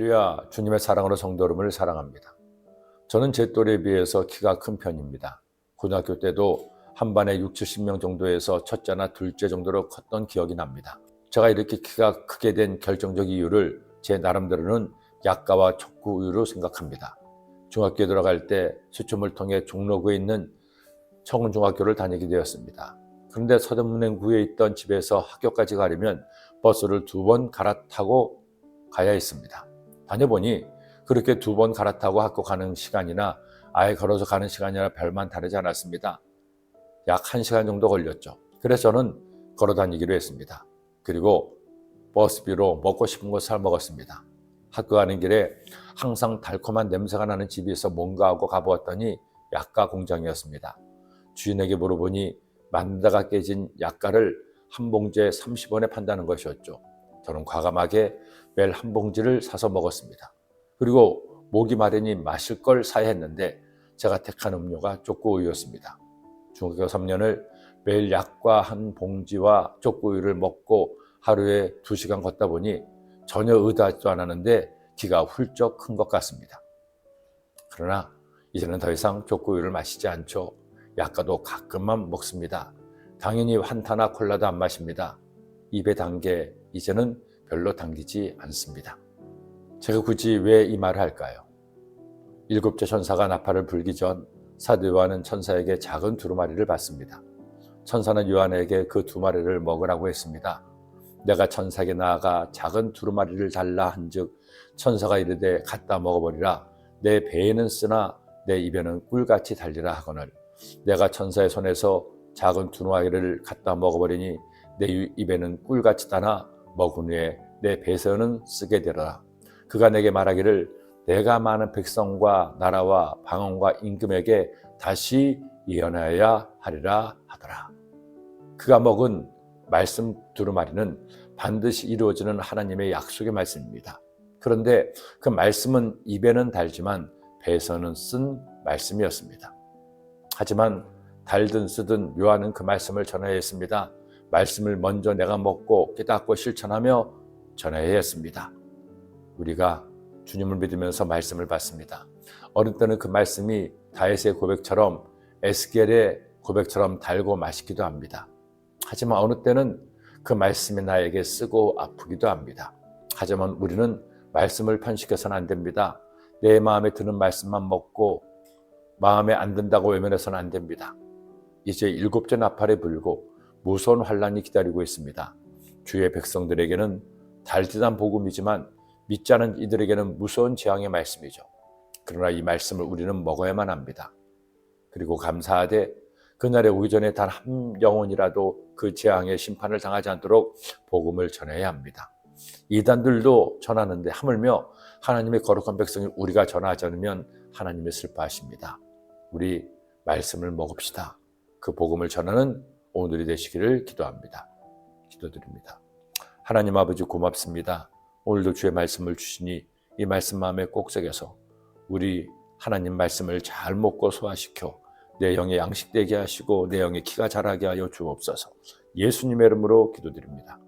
할렐루야, 주님의 사랑으로 성도 여러분을 사랑합니다. 저는 제 또래에 비해서 키가 큰 편입니다. 고등학교 때도 한 반에 60-70명 정도에서 첫째나 둘째 정도로 컸던 기억이 납니다. 제가 이렇게 키가 크게 된 결정적 이유를 제 나름대로는 약가와 촉구우유로 생각합니다. 중학교에 들어갈 때 시험을 통해 종로구에 있는 청운중학교를 다니게 되었습니다. 그런데 서대문구에 있던 집에서 학교까지 가려면 버스를 2번 갈아타고 가야 했습니다. 다녀보니 그렇게 2번 갈아타고 학교 가는 시간이나 아예 걸어서 가는 시간이나 별반 다르지 않았습니다. 약 1시간 정도 걸렸죠. 그래서 저는 걸어 다니기로 했습니다. 그리고 버스비로 먹고 싶은 거 사 먹었습니다. 학교 가는 길에 항상 달콤한 냄새가 나는 집이 있어 뭔가 하고 가보았더니 약가 공장이었습니다. 주인에게 물어보니 만다가 깨진 약가를 한 봉지에 30원에 판다는 것이었죠. 저는 과감하게 매일 한 봉지를 사서 먹었습니다. 그리고 목이 마르니 마실 걸 사야 했는데 제가 택한 음료가 족구우유였습니다. 중학교 3년을 매일 약과 한 봉지와 족구우유를 먹고 하루에 2시간 걷다 보니 전혀 의도하지도 않았는데 키가 훌쩍 큰 것 같습니다. 그러나 이제는 더 이상 족구우유를 마시지 않죠. 약과도 가끔만 먹습니다. 당연히 환타나 콜라도 안 마십니다. 입에 단 게 이제는 별로 당기지 않습니다. 제가 굳이 왜 이 말을 할까요? 7째 천사가 나팔을 불기 전 사도 요한은 천사에게 작은 두루마리를 받습니다. 천사는 요한에게 그 2마리를 먹으라고 했습니다. 내가 천사에게 나아가 작은 두루마리를 달라 한즉 천사가 이르되 갖다 먹어버리라. 내 배에는 쓰나 내 입에는 꿀같이 달리라 하거늘 내가 천사의 손에서 작은 두루마리를 갖다 먹어버리니 내 입에는 꿀같이 다나 먹은 후에 내 배에서는 쓰게 되리라. 그가 내게 말하기를 내가 많은 백성과 나라와 방언과 임금에게 다시 예언하여야 하리라 하더라. 그가 먹은 말씀 두루마리는 반드시 이루어지는 하나님의 약속의 말씀입니다. 그런데 그 말씀은 입에는 달지만 배에서는 쓴 말씀이었습니다. 하지만 달든 쓰든 요한은 그 말씀을 전해야 했습니다. 말씀을 먼저 내가 먹고 깨닫고 실천하며 전해야 했습니다. 우리가 주님을 믿으면서 말씀을 받습니다. 어느 때는 그 말씀이 다윗의 고백처럼 에스겔의 고백처럼 달고 맛있기도 합니다. 하지만 어느 때는 그 말씀이 나에게 쓰고 아프기도 합니다. 하지만 우리는 말씀을 편식해서는 안 됩니다. 내 마음에 드는 말씀만 먹고 마음에 안 든다고 외면해서는 안 됩니다. 이제 7째 나팔이 불고 무서운 환란이 기다리고 있습니다. 주의 백성들에게는 달디단 복음이지만 믿지 않은 이들에게는 무서운 재앙의 말씀이죠. 그러나 이 말씀을 우리는 먹어야만 합니다. 그리고 감사하되 그날에 오기 전에 단 한 영혼이라도 그 재앙의 심판을 당하지 않도록 복음을 전해야 합니다. 이단들도 전하는데 하물며 하나님의 거룩한 백성이 우리가 전하지 않으면 하나님이 슬퍼하십니다. 우리 말씀을 먹읍시다. 그 복음을 전하는 오늘이 되시기를 기도합니다. 기도드립니다. 하나님 아버지 고맙습니다. 오늘도 주의 말씀을 주시니 이 말씀 마음에 꼭 새겨서 우리 하나님 말씀을 잘 먹고 소화시켜 내 영에 양식되게 하시고 내 영에 키가 자라게 하여 주옵소서. 예수님의 이름으로 기도드립니다.